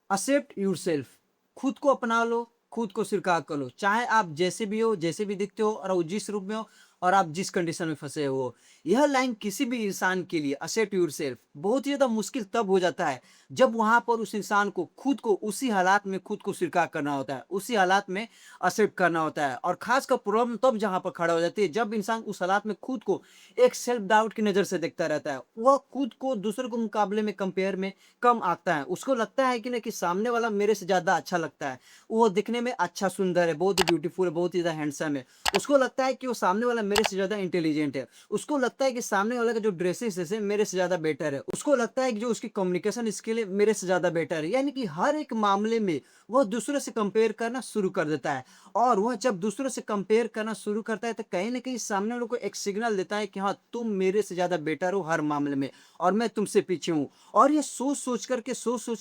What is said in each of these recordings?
Accept yourself. खुद को अपना लो, खुद को स्वीकार कर लो। चाहे आप जैसे भी हो, जैसे भी दिखते हो और वो जिस रूप में हो और आप जिस कंडीशन में फँसे हो। यह लाइन किसी भी इंसान के लिए एक्सेप्ट योरसेल्फ बहुत ही ज़्यादा मुश्किल तब हो जाता है, जब वहाँ पर उस इंसान को खुद को उसी हालात में खुद को स्वीकार करना होता है, उसी हालात में एक्सेप्ट करना होता है। और ख़ासकर प्रॉब्लम तब जहाँ पर खड़ा हो जाती है, जब इंसान उस हालात में खुद को एक सेल्फ डाउट की नज़र से देखता रहता है। वह खुद को दूसरों के मुकाबले में कंपेयर में कम आँकता है। उसको लगता है कि ना कि सामने वाला मेरे से ज़्यादा अच्छा लगता है। वो दिखने में अच्छा सुंदर है, बहुत ही ब्यूटीफुल है, बहुत ही ज़्यादा हैंडसम है। उसको लगता है कि वो सामने वाला मेरे से ज़्यादा इंटेलिजेंट है। उसको लगता है कि सामने वाले का जो ड्रेसिंग सेंस है मेरे से ज़्यादा बेटर है। उसको लगता है कि जो उसकी कम्युनिकेशन स्किल है मेरे से ज़्यादा बेटर है। यानी कि हर एक मामले में वह दूसरों से कंपेयर करना शुरू कर देता है। और वह जब दूसरों से कंपेयर करना शुरू करता है तो कहीं न कहीं सामने वालों को एक सिग्नल देता है कि हाँ, तुम मेरे से ज़्यादा बेटर हो हर मामले में और मैं तुमसे पीछे हूँ। और ये सोच-सोच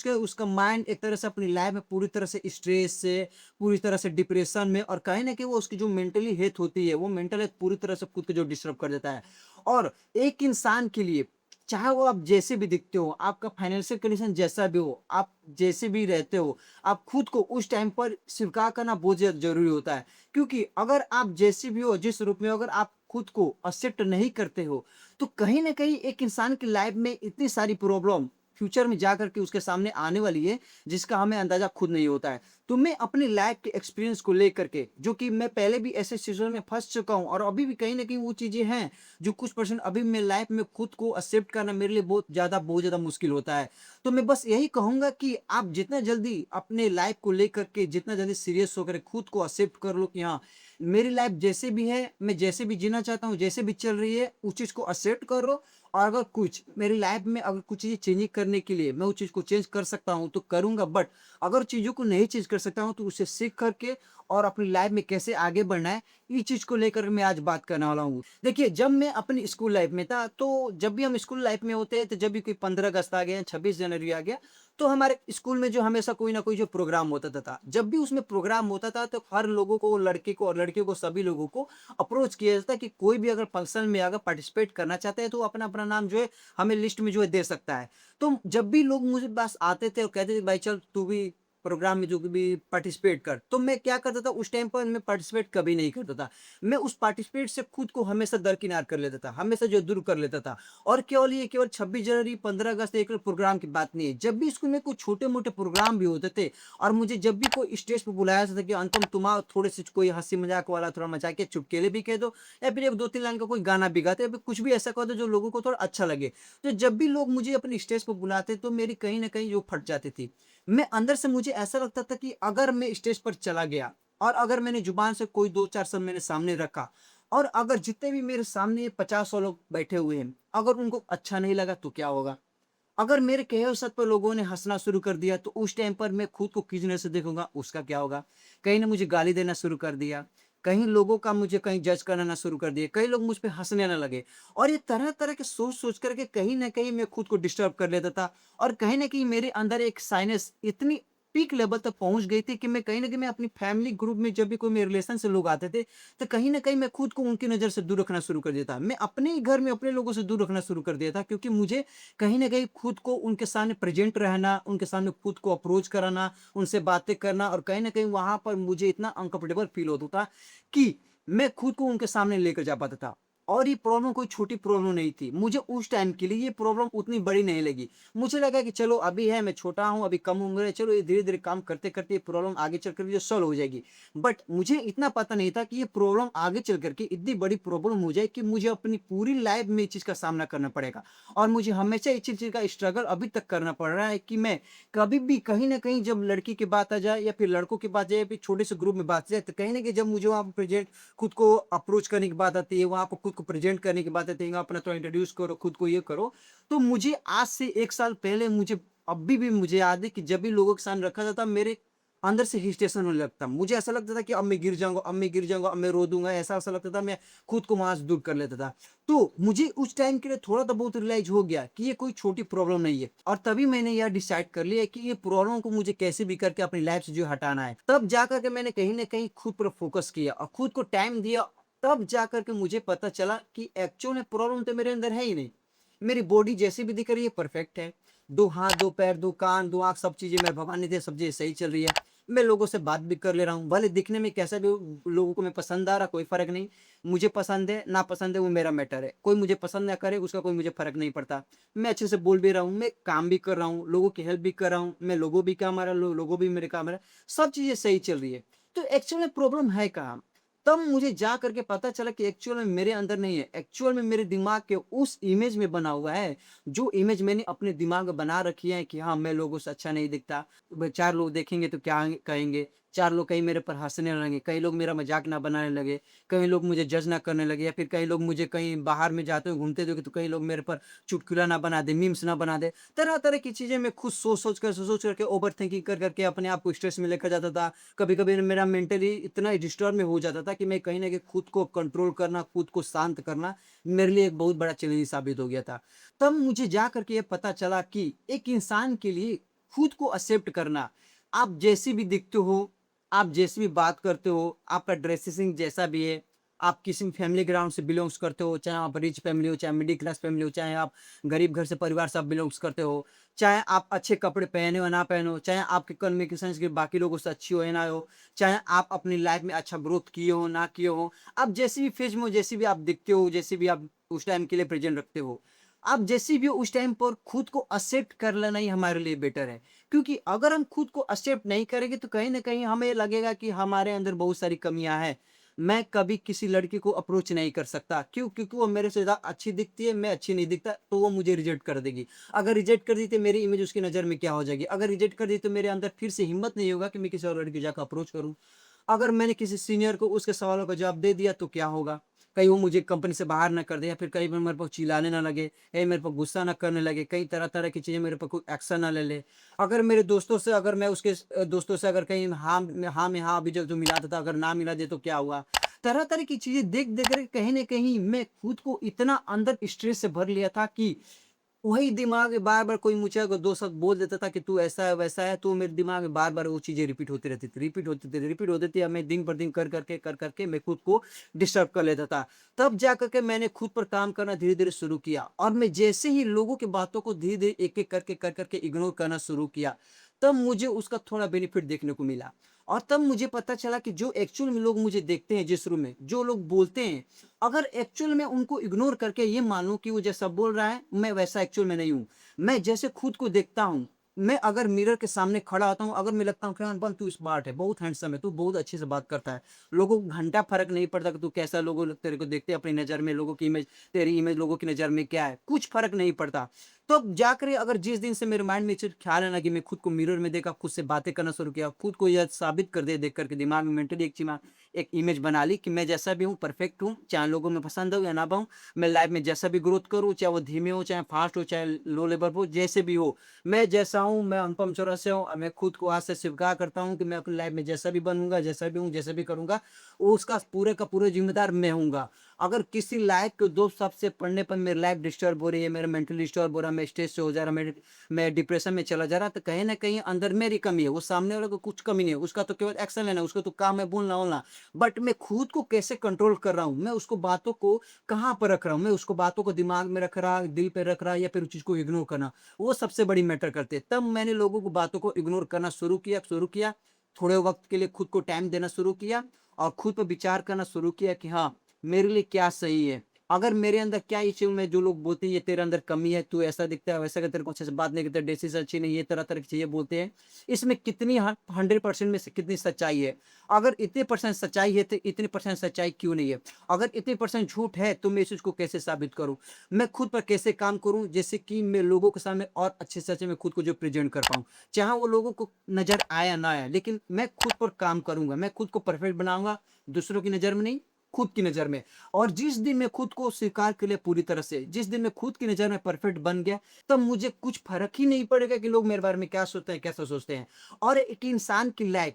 के उसका माइंड एक तरह से अपनी लाइफ़ में पूरी तरह से स्ट्रेस से, पूरी तरह से डिप्रेशन में और कहीं न कहीं वो उसकी जो मेंटली हेल्थ होती है, वो मेंटल हेल्थ पूरी तरह से खुद को जो डिस्टर्ब कर देता है। और एक इंसान के लिए चाहे वो आप जैसे भी दिखते हो, आपका फाइनेंशियल कंडीशन जैसा भी हो, आप जैसे भी रहते हो, आप खुद को उस टाइम पर स्वीकार करना बहुत ज़्यादा ज़रूरी होता है। क्योंकि अगर आप जैसे भी हो, जिस रूप में हो, अगर आप खुद को एक्सेप्ट नहीं करते हो, तो कहीं न कहीं एक इंसान की लाइफ़ में इतनी सारी प्रॉब्लम फ्यूचर में जाकर के उसके सामने आने वाली है, जिसका हमें अंदाज़ा खुद नहीं होता है। तो मैं अपनी लाइफ़ के एक्सपीरियंस को लेकर के, जो कि मैं पहले भी ऐसे सिचुएशन में फँस चुका हूँ और अभी भी कहीं न कहीं वो चीज़ें हैं, जो कुछ परसेंट अभी मैं लाइफ़ में खुद को एक्सेप्ट करना मेरे लिए बहुत ज़्यादा मुश्किल होता है। तो मैं बस यही कहूँगा कि आप जितना जल्दी अपने लाइफ़ को लेकर के जितना जल्दी सीरियस होकर खुद को एक्सेप्ट कर लो कि हाँ, मेरी लाइफ़ जैसे भी है, मैं जैसे भी जीना चाहता हूँ, जैसे भी चल रही है, उस चीज़ को एक्सेप्ट करो। और अगर कुछ मेरी लाइफ़ में अगर कुछ चीज़ें चेंजिंग करने के लिए मैं उस चीज़ को चेंज कर सकता हूँ, तो करूँगा। बट अगर चीज़ों को नहीं चेंज कर सकता हूँ, तो उसे सीख करके और अपनी लाइफ़ में कैसे आगे बढ़ना है, इस चीज़ को लेकर मैं आज बात करने वाला हूँ। देखिए, जब मैं अपनी स्कूल लाइफ़ में था, तो जब भी हम स्कूल लाइफ़ में होते हैं, तो जब भी कोई 15 अगस्त आ गया, 26 जनवरी आ गया, तो हमारे स्कूल में जो हमेशा कोई ना कोई जो प्रोग्राम होता था। जब भी उसमें प्रोग्राम होता था, तो हर लोगों को, लड़के को और लड़कियों को, सभी लोगों को अप्रोच किया जाता है कि कोई भी अगर फंक्शन में अगर पार्टिसिपेट करना चाहता है, तो अपना-अपना नाम जो है हमें लिस्ट में जो है दे सकता है। तो जब भी लोग मुझे पास आते थे और कहते थे, भाई चल तू भी प्रोग्राम में जो भी पार्टिसिपेट कर, तो मैं क्या करता था उस टाइम पर मैं पार्टिसिपेट कभी नहीं करता था। मैं उस पार्टिसिपेट से खुद को हमेशा दरकिनार कर लेता था, हमेशा जो दूर कर लेता था। और केवल 26 जनवरी, 15 अगस्त एक प्रोग्राम की बात नहीं है। जब भी स्कूल में कुछ छोटे-मोटे प्रोग्राम भी होते थे और मुझे जब भी कोई स्टेज पे बुलाया जाता था कि अंतम तुम आओ, थोड़े से कोई हँसी-मज़ाक वाला थोड़ा मज़ाकिया चुटकुले भी कह दो या फिर 1-2-3 लाइन का कोई गाना भी गाते या फिर कुछ भी ऐसा कर दो जो लोगों को थोड़ा अच्छा लगे। तो जब भी लोग मुझे अपने स्टेज पे बुलाते तो मेरी कहीं न कहीं जो फट जाती थी। मैं अंदर से मुझे ऐसा लगता था कि अगर मैं स्टेज पर चला गया और अगर मैंने ज़ुबान से कोई 2-4 शब्द मेरे सामने रखा और अगर जितने भी मेरे सामने 50-100 लोग बैठे हुए हैं, अगर उनको अच्छा नहीं लगा तो क्या होगा? अगर मेरे कहे हुए सत्य पर लोगों ने हँसना शुरू कर दिया, तो उस टाइम पर मैं खुद को किस नज़र से देखूँगा, उसका क्या होगा? कहीं ने मुझे गाली देना शुरू कर दिया, कहीं लोगों का मुझे कहीं जज करना ना शुरू कर दिए, कई लोग मुझ पे हँसने ना लगे और ये तरह-तरह के सोच-सोच कर के कहीं न कहीं मैं खुद को डिस्टर्ब कर लेता था और कहीं न कहीं मेरे अंदर एक साइनस इतनी पीक लेवल तक पहुँच गई थी कि मैं कहीं न कहीं मैं अपनी फैमिली ग्रुप में जब भी कोई मेरे रिलेशन से लोग आते थे, तो कहीं न कहीं मैं खुद को उनकी नज़र से दूर रखना शुरू कर देता। मैं अपने ही घर में अपने लोगों से दूर रखना शुरू कर दिया था क्योंकि मुझे कहीं न कहीं खुद को उनके सामने प्रेज़ेंट रहना, उनके सामने खुद को अप्रोच कराना, उनसे बातें करना और कहीं न कहीं वहाँ पर मुझे इतना अनकम्फ़र्टेबल फ़ील होता था कि मैं खुद को उनके सामने लेकर जा पाता था। और ये प्रॉब्लम कोई छोटी प्रॉब्लम नहीं थी। मुझे उस टाइम के लिए ये प्रॉब्लम उतनी बड़ी नहीं लगी। मुझे लगा कि चलो अभी है, मैं छोटा हूँ, अभी कम उम्र है, चलो ये धीरे-धीरे काम करते-करते ये प्रॉब्लम आगे चल कर के जो सॉल्व हो जाएगी। बट मुझे इतना पता नहीं था कि ये प्रॉब्लम आगे चल कर के इतनी बड़ी प्रॉब्लम हो जाए कि मुझे अपनी पूरी लाइफ़ में इस चीज़ का सामना करना पड़ेगा। और मुझे हमेशा इस चीज़ का स्ट्रगल अभी तक करना पड़ रहा है कि मैं कभी भी कहीं न कहीं जब लड़की की बात आ जाए या फिर लड़कों की बात जाए या फिर छोटे से ग्रुप में बात जाए तो कहीं न कहीं जब मुझे वहाँ पे प्रेज़ेंट खुद को अप्रोच करने की बात आती है, वहाँ पे खुद को प्रेज़ेंट करने की बात आती है, अपना थोड़ा इंट्रोड्यूस करो, खुद को ये करो। तो मुझे आज से 1 साल पहले मुझे अभी भी मुझे याद है कि जब भी लोगों के सामने रखा जाता मेरे अंदर से हिस्टेशन होने लगता। मुझे ऐसा लगता था कि अब मैं गिर जाऊँगा, अब मैं गिर जाऊँगा, अब मैं रो दूँगा, ऐसा-ऐसा लगता था, मैं खुद को वहाँ से दूर कर लेता था। तो मुझे उस टाइम के लिए थोड़ा तो बहुत रियलाइज़ हो गया कि ये कोई छोटी प्रॉब्लम नहीं है और तभी मैंने यह डिसाइड कर लिया कि ये प्रॉब्लम को मुझे कैसे भी करके अपनी लाइफ़ से जो है हटाना है। तब जा कर के मैंने कहीं न कहीं खुद पर फ़ोकस किया और खुद को टाइम दिया, तब जा कर के मुझे पता चला कि एक्चुअल में प्रॉब्लम तो मेरे अंदर है ही नहीं। मेरी बॉडी जैसी भी दिख रही है परफेक्ट है। दो हाथ, दो पैर, दो कान, दो आँख, सब चीज़ें मेरे भगवान ने दिए, सब चीज़ें सही चल रही है। मैं लोगों से बात भी कर ले रहा हूँ, भले दिखने में कैसा भी हो, लोगों को मैं पसंद आ रहा, कोई फ़र्क नहीं। मुझे पसंद है, ना पसंद है, वो मेरा मैटर है। कोई मुझे पसंद ना करे, उसका कोई मुझे फ़र्क नहीं पड़ता। मैं अच्छे से बोल भी रहा हूँ, मैं काम भी कर रहा हूँ, लोगों की हेल्प भी कर रहा हूँ, मैं लोगों भी काम आ रहा है, लोगों भी मेरे काम आ रहा है, सब चीज़ें सही चल रही है। तो एक्चुअल में प्रॉब्लम है कहाँ? तब मुझे जा कर के पता चला कि एक्चुअल में मेरे अंदर नहीं है, एक्चुअल में मेरे दिमाग के उस इमेज में बना हुआ है, जो इमेज मैंने अपने दिमाग में बना रखी है कि हाँ, मैं लोगों से अच्छा नहीं दिखता। 4 लोग देखेंगे तो क्या कहेंगे? 4 लोग कहीं मेरे पर हँसने लगे, कई लोग मेरा मज़ाक ना बनाने लगे, कई लोग मुझे जज ना करने लगे, या फिर कई लोग मुझे कहीं बाहर में जाते हुए घूमते देखे तो कई लोग मेरे पर चुटकुला ना बना दें, मीम्स ना बना दें। तरह-तरह की चीज़ें मैं खुद सोच-सोच करके ओवरथिंकिंग कर के अपने आप को स्ट्रेस में लेकर जाता था। कभी-कभी मेरा मेंटली इतना डिस्टर्ब में हो जाता था कि मैं कहीं न कहीं खुद को कंट्रोल करना, खुद को शांत करना मेरे लिए एक बहुत बड़ा चैलेंज साबित हो गया था। तब मुझे जा कर के ये पता चला कि एक इंसान के लिए खुद को एक्सेप्ट करना, आप जैसी भी दिखते हो, आप जैसी भी बात करते हो, आपका ड्रेसिंग जैसा भी है, आप किसी फैमिली ग्राउंड से बिलॉन्ग्स करते हो, चाहे आप रिच फैमिली हो, चाहे मिडिल क्लास फैमिली हो, चाहे आप गरीब घर से परिवार से आप बिलॉन्ग्स करते हो, चाहे आप अच्छे कपड़े पहने हो या ना पहने हो, चाहे आपकी कम्युनिकेशन स्किल बाकी लोगों से अच्छी हो या ना हो, चाहे आप अपनी लाइफ में अच्छा ग्रोथ किए हो, ना किए हो, आप जैसी भी फेज़ में हो, जैसे भी आप दिखते हो, जैसे भी आप उस टाइम के लिए प्रेज़ेंट रखते हो, आप जैसी भी हो उस टाइम पर खुद को एक्सेप्ट कर लेना ही हमारे लिए बेटर है। क्योंकि अगर हम खुद को एक्सेप्ट नहीं करेंगे तो कहीं न कहीं हमें लगेगा कि हमारे अंदर बहुत सारी कमियाँ हैं। मैं कभी किसी लड़की को अप्रोच नहीं कर सकता। क्यों? क्योंकि वो मेरे से ज़्यादा अच्छी दिखती है, मैं अच्छी नहीं दिखता, तो वो मुझे रिजेक्ट कर देगी। अगर रिजेक्ट कर दी तो मेरी इमेज उसकी नज़र में क्या हो जाएगी? अगर रिजेक्ट कर दी तो मेरे अंदर फिर से हिम्मत नहीं होगा कि मैं किसी और लड़की को जाकर अप्रोच करूँ। अगर मैंने किसी सीनियर को उसके सवालों का जवाब दे दिया तो क्या होगा? कहीं वो मुझे कंपनी से बाहर ना कर दे, या फिर कहीं वो मेरे पे चिल्लाने ना लगे, कहीं मेरे पे गुस्सा ना करने लगे, कई तरह-तरह की चीज़ें मेरे पे कोई एक्शन ना ले ले। अगर मेरे दोस्तों से अगर मैं उसके दोस्तों से अगर कहीं हाँ में हाँ अभी जो मिलाता था, अगर ना मिला दे तो क्या हुआ? तरह-तरह की चीज़ें देख-देख कर कहीं न कहीं मैं खुद को इतना अंदर स्ट्रेस से भर लिया था कि वही दिमाग में बार-बार कोई मुझे अगर 2 शब्द बोल देता था कि तू ऐसा है, वैसा है, तो मेरे दिमाग में बार-बार वो चीज़ें रिपीट होती रहती थी, रिपीट होती थी। अब मैं दिन पर दिन कर करके मैं खुद को डिस्टर्ब कर लेता था। तब जा कर के मैंने खुद पर काम करना धीरे-धीरे शुरू किया, और मैं जैसे ही लोगों की बातों को धीरे-धीरे एक-एक करके कर करके इग्नोर करना शुरू किया, तब मुझे उसका थोड़ा बेनिफिट देखने को मिला। और तब मुझे पता चला कि जो एक्चुअल में लोग मुझे देखते हैं जिस रूम में, जो लोग बोलते हैं, अगर एक्चुअल में उनको इग्नोर करके ये मान लूँ कि वो जैसा बोल रहा है, मैं वैसा एक्चुअल में नहीं हूँ। मैं जैसे खुद को देखता हूँ, मैं अगर मिरर के सामने खड़ा होता हूँ, अगर मैं लगता हूँ कि हाँ, बन तू स्मार्ट है, बहुत हैंडसम है, तू बहुत अच्छे से बात करता है। लोगों को घंटा फ़र्क नहीं पड़ता कि तू कैसा, लोग तेरे को देखते हैं अपनी नज़र में, लोगों की इमेज, तेरी इमेज लोगों की नज़र में क्या है, कुछ फ़र्क नहीं पड़ता। तो जाकर अगर जिस दिन से मेरे माइंड में ये चीज़ ख़्याल आना कि मैं खुद को मिरर में देखा, खुद से बातें करना शुरू किया, खुद को यह साबित कर दिया देख कर के दिमाग में मेंटली एक इमेज बना ली कि मैं जैसा भी हूँ परफेक्ट हूँ, चाहे लोगों में पसंद हो या ना पाऊँ, मैं लाइफ में जैसा भी ग्रोथ करूँ, चाहे वो धीमे हो, चाहे फास्ट हो, चाहे लो लेवल हो, जैसे भी हो, मैं जैसा हूँ, मैं अनुपम चौरसिया से हूँ, मैं खुद को आज से स्वीकार करता हूँ कि मैं अपनी लाइफ में जैसा भी बनूँगा, जैसा भी हूँ, जैसा भी करूँगा, उसका पूरे का पूरा ज़िम्मेदार मैं हूँगा। अगर किसी लायक के 2 शब्द से पढ़ने पर मेरी लाइफ डिस्टर्ब हो रही है, मेरा मेंटली डिस्टर्ब हो रहा है, मैं स्ट्रेस से हो जा रहा, मैं डिप्रेशन में चला जा रहा, तो कहीं न कहीं अंदर मेरी कमी है, वो सामने वाले को कुछ कमी नहीं है, उसका तो केवल एक्शन लेना है, उसका तो काम है बोलना-वोलना। बट मैं खुद को कैसे कंट्रोल कर रहा हूँ, मैं उसको बातों को कहाँ पर रख रहा हूँ, मैं उसको बातों को दिमाग में रख रहा, दिल पे रख रहा, या फिर उस चीज़ को इग्नोर करना, वो सबसे बड़ी मैटर करती है। तब मैंने लोगों को बातों को इग्नोर करना शुरू किया, थोड़े वक़्त के लिए खुद को टाइम देना शुरू किया, और खुद पे विचार करना शुरू किया कि हाँ, मेरे लिए क्या सही है। अगर मेरे अंदर क्या इश्यू में जो लोग बोलते हैं ये तेरे अंदर कमी है, तू ऐसा दिखता है, वैसा, तेरे को अच्छे से बात नहीं करता, ड्रेसेस अच्छी नहीं है, तरह-तरह की चीज़ें बोलते हैं। इसमें कितनी 100% में से कितनी सच्चाई है? अगर इतने परसेंट सच्चाई है, तो इतने परसेंट सच्चाई क्यों नहीं है? अगर इतने परसेंट झूठ है, तो मैं इस चीज़ को कैसे साबित करूँ? मैं खुद पर कैसे काम करूँ, जिससे कि मैं लोगों के सामने और अच्छे से अच्छे मैं खुद को जो प्रेज़ेंट कर पाऊँ। चाहे वो लोगों को नज़र आए या ना आए, लेकिन मैं खुद पर काम करूँगा, मैं खुद को परफेक्ट बनाऊँगा, दूसरों की नज़र में नहीं, खुद की नज़र में। और जिस दिन मैं खुद को स्वीकार कर लिया पूरी तरह से, जिस दिन मैं खुद की नज़र में परफेक्ट बन गया, तब मुझे कुछ फ़र्क ही नहीं पड़ेगा कि लोग मेरे बारे में क्या सोचते हैं, कैसा सोचते हैं। और एक इंसान की लाइफ़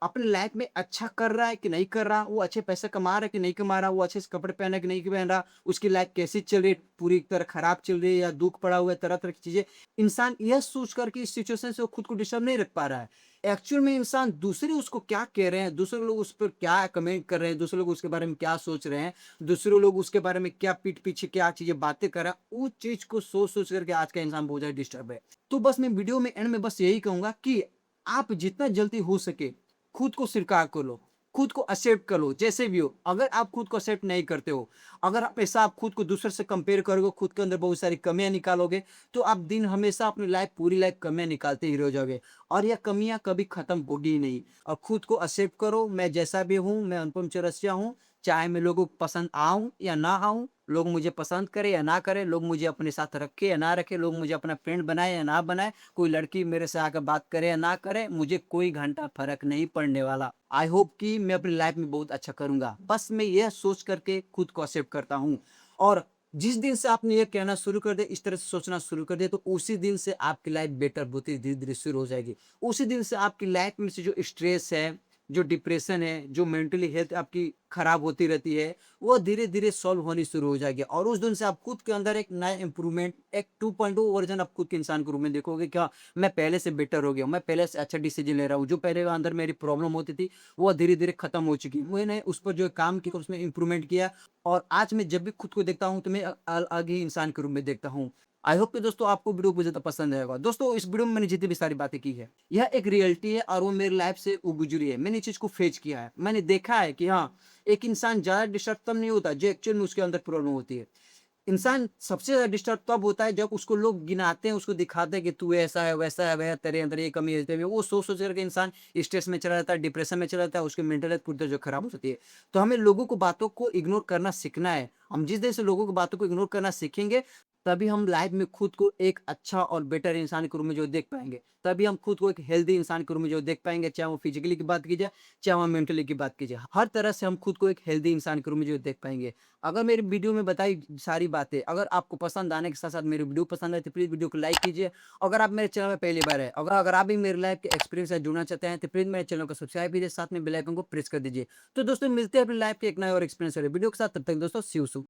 अपने लाइफ में अच्छा कर रहा है कि नहीं कर रहा, वो अच्छे पैसे कमा रहा है कि नहीं कमा रहा, वो अच्छे से कपड़े पहन रहा है कि नहीं पहन रहा, उसकी लाइफ कैसी चल रही है, पूरी तरह खराब चल रही है या दुख पड़ा हुआ है, तरह तरह की चीजें। इंसान यह सोच कर कि इस सिचुएशन से वो खुद को डिस्टर्ब नहीं रख पा रहा है। एक्चुअल में इंसान दूसरे उसको क्या कह रहे हैं, दूसरे लोग उस पर क्या कमेंट कर रहे हैं, दूसरे लोग उसके बारे में क्या सोच रहे हैं, दूसरे लोग उसके बारे में क्या पीठ पीछे क्या चीजें बातें कर रहे हैं, उस चीज को सोच सोच करके आज का इंसान बहुत ज्यादा डिस्टर्ब है। तो बस मैं वीडियो में एंड में बस यही कहूंगा कि आप जितना जल्दी हो सके खुद को स्वीकार कर लो, खुद को एक्सेप्ट कर लो जैसे भी हो। अगर आप खुद को एक्सेप्ट नहीं करते हो, अगर हमेशा आप खुद को दूसरे से कंपेयर करोगे, खुद के अंदर बहुत सारी कमियां निकालोगे, तो आप दिन हमेशा अपनी लाइफ पूरी लाइफ कमियां निकालते ही रह जाओगे, और यह कमियां कभी खत्म होगी ही नहीं। और खुद को एक्सेप्ट करो, मैं जैसा भी हूँ, मैं अनुपम चौरसिया हूँ। चाहे मैं लोगों को पसंद आऊं या ना आऊं, लोग मुझे पसंद करें या ना करें, लोग मुझे अपने साथ रखे या ना रखे, लोग मुझे अपना फ्रेंड बनाए या ना बनाए, कोई लड़की मेरे से आकर बात करे या ना करे, मुझे कोई घंटा फर्क नहीं पड़ने वाला। आई होप कि मैं अपनी लाइफ में बहुत अच्छा करूंगा। बस मैं यह सोच करके खुद को एक्सेप्ट करता हूँ। और जिस दिन से आपने ये कहना शुरू कर दिया, इस तरह से सोचना शुरू कर दिया, तो उसी दिन से आपकी लाइफ बेटर होती धीरे धीरे शुरू हो जाएगी। उसी दिन से आपकी लाइफ में से जो स्ट्रेस है, जो डिप्रेशन है, जो मेंटली हेल्थ आपकी खराब होती रहती है, वो धीरे धीरे सॉल्व होनी शुरू हो जाएगी। और उस दिन से आप खुद के अंदर एक नया इंप्रूवमेंट, एक 2.0 वर्जन आप खुद के इंसान के रूप में देखोगे। क्या मैं पहले से बेटर हो गया हूँ, मैं पहले से अच्छा डिसीजन ले रहा हूँ, जो पहले अंदर मेरी प्रॉब्लम होती थी वो धीरे धीरे खत्म हो चुकी है। मैंने उस पर जो काम किया उसमें इंप्रूवमेंट किया, और आज मैं जब भी खुद को देखता हूँ तो मैं अलग ही इंसान के रूप में देखता हूँ। आई होप कि दोस्तों आपको वीडियो बहुत ज्यादा पसंद आएगा। दोस्तों इस वीडियो में मैंने जितनी भी सारी बातें की है, यह एक रियलिटी है और वो मेरी लाइफ से वो गुजरी है। मैंने इस चीज को फेच किया है, मैंने देखा है कि हाँ, एक इंसान ज्यादा डिस्टर्ब तब नहीं होता जो एक्चुअल में उसके अंदर प्रॉब्लम होती है। इंसान सबसे ज्यादा डिस्टर्ब तब होता है जब उसको लोग गिनाते हैं, उसको दिखाते हैं कि तू ऐसा है वैसा है, वह तेरे अंदर ये कमी है, वो सोच सोच करके इंसान स्ट्रेस में चला जाता है, डिप्रेशन में चला जाता है, उसकी मेंटल हेल्थ पूरी तरह जो खराब हो जाती है। तो हमें लोगों को बातों को इग्नोर करना सीखना है। हम जिस देर से लोगों की बातों को इग्नोर करना सीखेंगे, तभी हम लाइफ में खुद को एक अच्छा और बेटर इंसान के रूप में जो देख पाएंगे, तभी हम खुद को एक हेल्दी इंसान के रूप में जो देख पाएंगे, चाहे वो फिजिकली की बात की जाए, चाहे वो मेंटली की बात की जाए, हर तरह से हम खुद को एक हेल्दी इंसान के रूप में जो देख पाएंगे। अगर मेरी वीडियो में बताई सारी बातें अगर आपको पसंद आने के साथ-साथ मेरी वीडियो पसंद आए तो प्लीज़ वीडियो को लाइक कीजिए। अगर आप मेरे चैनल में पहली बार हैं, अगर अगर आप भी मेरी लाइफ के एक्सपीरियंस से जुड़ना चाहते हैं तो प्लीज़ मेरे चैनल को सब्सक्राइब कीजिए, साथ में बेल आइकन को प्रेस कर दीजिए। तो दोस्तों मिलते हैं अपनी लाइफ के एक नए और एक्सपीरियंस वाले वीडियो के साथ, तब तक दोस्तों सी यू सून।